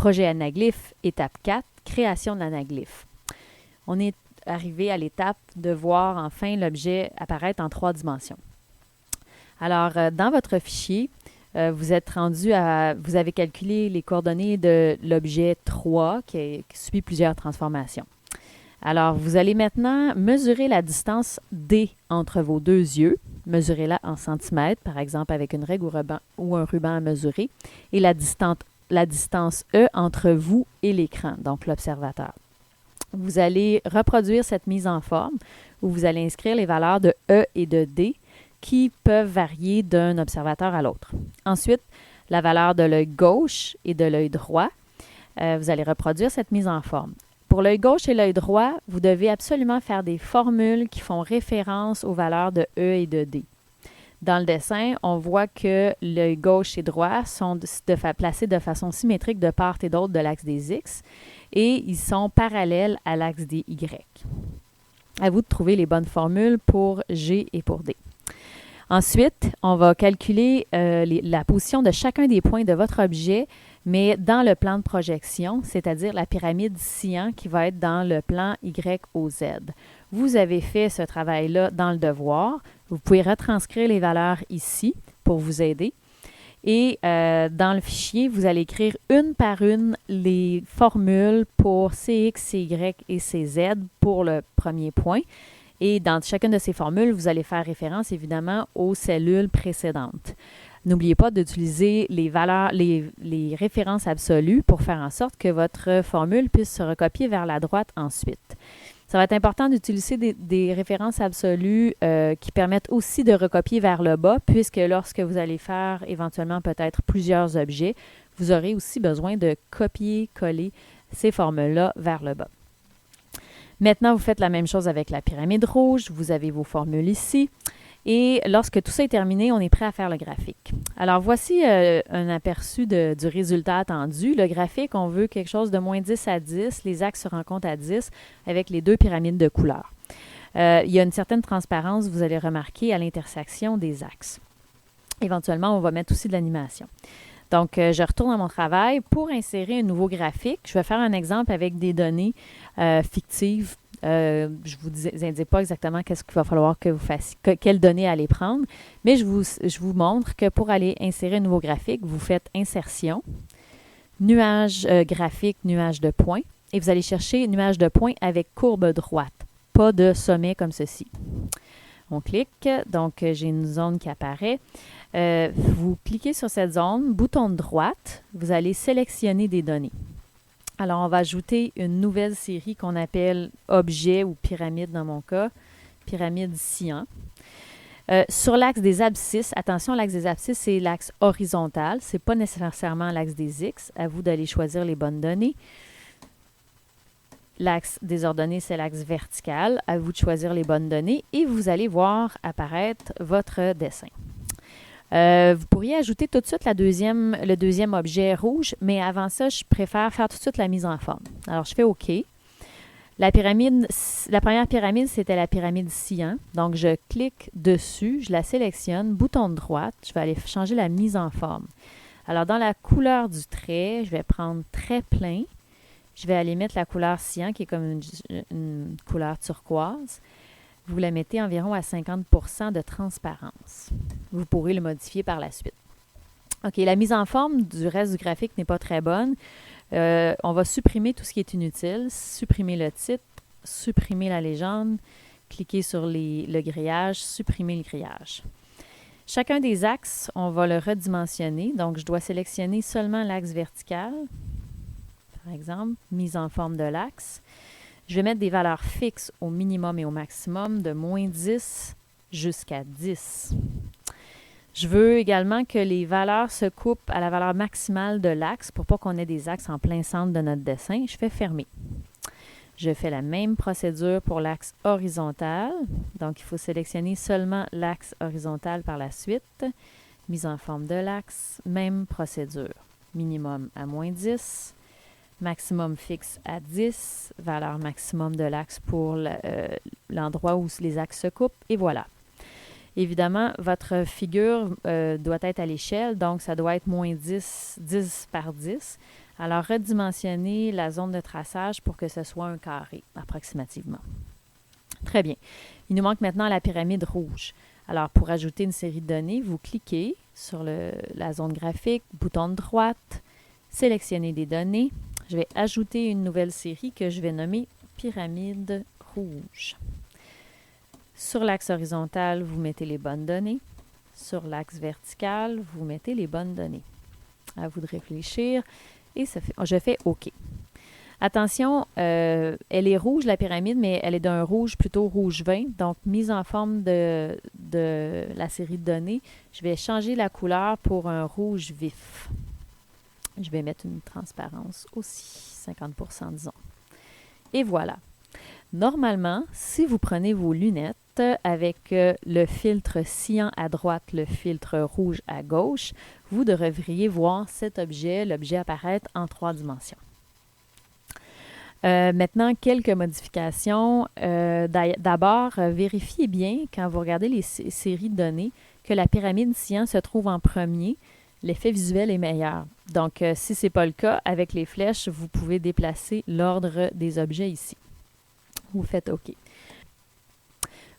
Projet anaglyphe, étape 4, création de l'anaglyphe. On est arrivé à l'étape de voir enfin l'objet apparaître en 3 dimensions. Alors, dans votre fichier, vous êtes rendu vous avez calculé les coordonnées de l'objet 3 qui suit plusieurs transformations. Alors, vous allez maintenant mesurer la distance D entre vos deux yeux. Mesurez-la en centimètres, par exemple avec une règle ou un ruban à mesurer, et la distance E entre vous et l'écran, donc l'observateur. Vous allez reproduire cette mise en forme où vous allez inscrire les valeurs de E et de D qui peuvent varier d'un observateur à l'autre. Ensuite, la valeur de l'œil gauche et de l'œil droit, vous allez reproduire cette mise en forme. Pour l'œil gauche et l'œil droit, vous devez absolument faire des formules qui font référence aux valeurs de E et de D. Dans le dessin, on voit que l'œil gauche et droit sont placés de façon symétrique de part et d'autre de l'axe des X et ils sont parallèles à l'axe des Y. À vous de trouver les bonnes formules pour G et pour D. Ensuite, on va calculer la position de chacun des points de votre objet, mais dans le plan de projection, c'est-à-dire la pyramide sciant qui va être dans le plan Y au Z. Vous avez fait ce travail-là dans le devoir. Vous pouvez retranscrire les valeurs ici pour vous aider. Et dans le fichier, vous allez écrire une par une les formules pour CX, CY et CZ pour le premier point. Et dans chacune de ces formules, vous allez faire référence évidemment aux cellules précédentes. N'oubliez pas d'utiliser les valeurs, les références absolues pour faire en sorte que votre formule puisse se recopier vers la droite ensuite. Ça va être important d'utiliser des références absolues qui permettent aussi de recopier vers le bas, puisque lorsque vous allez faire éventuellement peut-être plusieurs objets, vous aurez aussi besoin de copier-coller ces formules-là vers le bas. Maintenant, vous faites la même chose avec la pyramide rouge. Vous avez vos formules ici. Et lorsque tout ça est terminé, on est prêt à faire le graphique. Alors, voici un aperçu du résultat attendu. Le graphique, on veut quelque chose de moins 10 à 10. Les axes se rencontrent à 10 avec les deux pyramides de couleurs. Il y a une certaine transparence, vous allez remarquer, à l'intersection des axes. Éventuellement, on va mettre aussi de l'animation. Donc, je retourne à mon travail. Pour insérer un nouveau graphique, je vais faire un exemple avec des données fictives. Je ne vous indique pas exactement qu'est-ce qu'il va falloir que vous fassiez, quelles données aller prendre, mais je vous montre que pour aller insérer un nouveau graphique, vous faites Insertion, Nuage graphique, nuage de points, et vous allez chercher nuage de points avec courbe droite, pas de sommet comme ceci. On clique, donc j'ai une zone qui apparaît. Vous cliquez sur cette zone, bouton de droite, vous allez sélectionner des données. Alors, on va ajouter une nouvelle série qu'on appelle objet ou pyramide dans mon cas, pyramide sciant. Sur l'axe des abscisses, attention, l'axe des abscisses, c'est l'axe horizontal, ce n'est pas nécessairement l'axe des X. À vous d'aller choisir les bonnes données. L'axe des ordonnées, c'est l'axe vertical. À vous de choisir les bonnes données et vous allez voir apparaître votre dessin. Vous pourriez ajouter tout de suite le deuxième objet rouge, mais avant ça, je préfère faire tout de suite la mise en forme. Alors, je fais OK. La première pyramide, c'était la pyramide sciant. Donc, je clique dessus, je la sélectionne, bouton de droite, je vais aller changer la mise en forme. Alors, dans la couleur du trait, je vais prendre trait plein. Je vais aller mettre la couleur cyan, qui est comme une couleur turquoise. Vous la mettez environ à 50% de transparence. Vous pourrez le modifier par la suite. OK, la mise en forme du reste du graphique n'est pas très bonne. On va supprimer tout ce qui est inutile, supprimer le titre, supprimer la légende, cliquer sur le grillage, supprimer le grillage. Chacun des axes, on va le redimensionner. Donc, je dois sélectionner seulement l'axe vertical. Par exemple, mise en forme de l'axe. Je vais mettre des valeurs fixes au minimum et au maximum de moins 10 jusqu'à 10. Je veux également que les valeurs se coupent à la valeur maximale de l'axe pour pas qu'on ait des axes en plein centre de notre dessin. Je fais fermer. Je fais la même procédure pour l'axe horizontal. Donc, il faut sélectionner seulement l'axe horizontal par la suite. Mise en forme de l'axe, même procédure. Minimum à moins 10. Maximum fixe à 10, valeur maximum de l'axe pour l'endroit où les axes se coupent, et voilà. Évidemment, votre figure doit être à l'échelle, donc ça doit être moins 10, 10 par 10. Alors, redimensionnez la zone de traçage pour que ce soit un carré, approximativement. Très bien. Il nous manque maintenant la pyramide rouge. Alors, pour ajouter une série de données, vous cliquez sur la zone graphique, bouton de droite, sélectionnez des données. Je vais ajouter une nouvelle série que je vais nommer pyramide rouge. Sur l'axe horizontal, vous mettez les bonnes données. Sur l'axe vertical, vous mettez les bonnes données. À vous de réfléchir et je fais OK. Attention, elle est rouge la pyramide, mais elle est d'un rouge plutôt rouge vin. Donc, mise en forme de la série de données, je vais changer la couleur pour un rouge vif. Je vais mettre une transparence aussi, 50% disons. Et voilà. Normalement, si vous prenez vos lunettes avec le filtre cyan à droite, le filtre rouge à gauche, vous devriez voir cet objet, l'objet apparaître en 3 dimensions. Maintenant, quelques modifications. D'abord, vérifiez bien, quand vous regardez les séries de données, que la pyramide cyan se trouve en premier. L'effet visuel est meilleur. Donc, si ce n'est pas le cas, avec les flèches, vous pouvez déplacer l'ordre des objets ici. Vous faites OK.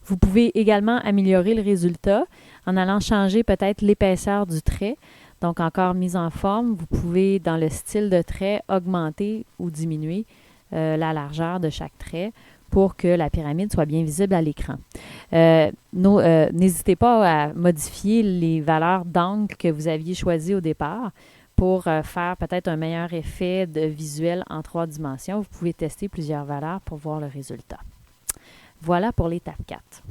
Vous pouvez également améliorer le résultat en allant changer peut-être l'épaisseur du trait. Donc, encore mise en forme, vous pouvez, dans le style de trait, augmenter ou diminuer la largeur de chaque trait pour que la pyramide soit bien visible à l'écran. N'hésitez pas à modifier les valeurs d'angle que vous aviez choisies au départ pour faire peut-être un meilleur effet de visuel en 3 dimensions. Vous pouvez tester plusieurs valeurs pour voir le résultat. Voilà pour l'étape 4.